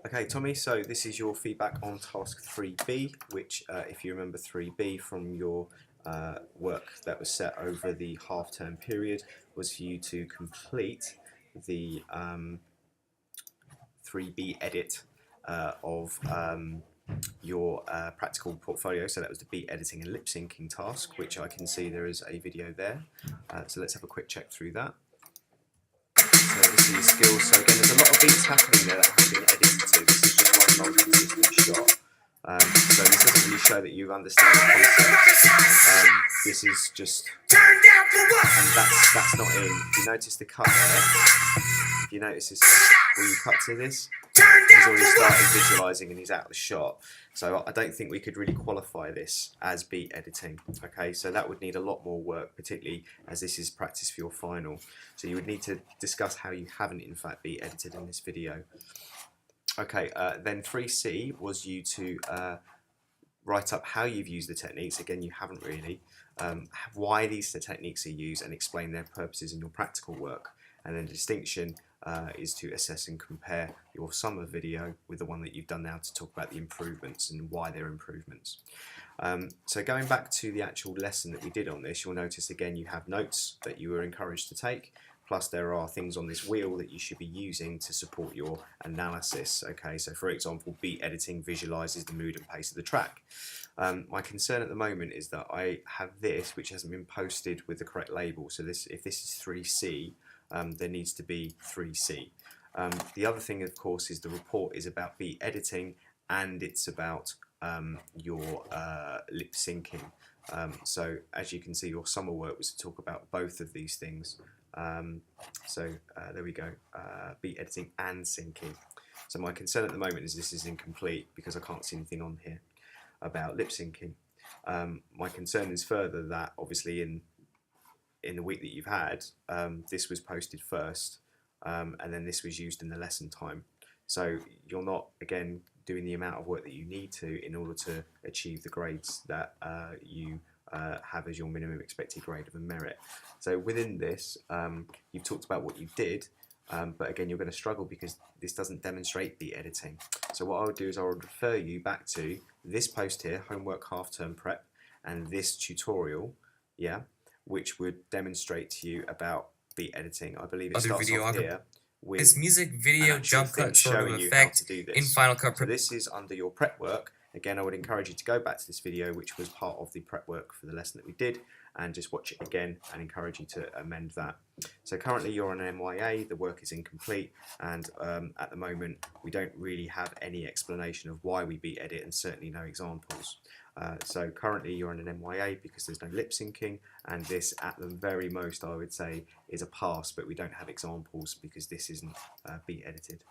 Okay, Tommy, so this is your feedback on task 3B, which, if you remember 3B from your work that was set over the half-term period, was for you to complete the 3B edit of your practical portfolio. So that was the beat editing and lip syncing task, which I can see there is a video there. So let's have a quick check through that. So this is your skills. So again, there's a lot of beats happening there that have been edited to. This is just one non-consistent shot. So this doesn't really show that you understand the concept. This is just, and that's not in. If you notice the cut there, if you notice this, when you cut to this, he's already started visualizing and he's out of the shot. So I don't think we could really qualify this as beat editing. Okay, so that would need a lot more work, particularly as this is practice for your final. So you would need to discuss how you haven't in fact beat edited in this video. Okay, then 3C was you to write up how you've used the techniques. Again, you haven't really. Why these techniques are used and explain their purposes in your practical work. And then distinction is to assess and compare your summer video with the one that you've done now to talk about the improvements and why they're improvements. So going back to the actual lesson that we did on this, you'll notice again you have notes that you were encouraged to take, plus there are things on this wheel that you should be using to support your analysis. Okay, so for example, beat editing visualizes the mood and pace of the track. My concern at the moment is that I have this which hasn't been posted with the correct label. So this, if this is 3C, there needs to be 3C. The other thing, of course, is the report is about beat editing and it's about your lip syncing. So as you can see, your summer work was to talk about both of these things. There we go, beat editing and syncing. So my concern at the moment is this is incomplete because I can't see anything on here about lip syncing. My concern is further that obviously in the week that you've had, this was posted first, and then this was used in the lesson time. So you're not, again, doing the amount of work that you need to in order to achieve the grades that you have as your minimum expected grade of a merit. So within this, you've talked about what you did, but again, you're going to struggle because this doesn't demonstrate the editing. So what I'll do is I'll refer you back to this post here, homework half-term prep, and this tutorial, yeah, which would demonstrate to you about beat editing. I believe it starts off here with this music video jump cut sort of effect in Final Cut. So this is under your prep work. Again, I would encourage you to go back to this video, which was part of the prep work for the lesson that we did, and just watch it again and encourage you to amend that. So currently you're on an MYA, the work is incomplete, and at the moment we don't really have any explanation of why we beat edit and certainly no examples. So currently you're on an MYA because there's no lip syncing, and this at the very most I would say is a pass, but we don't have examples because this isn't beat edited.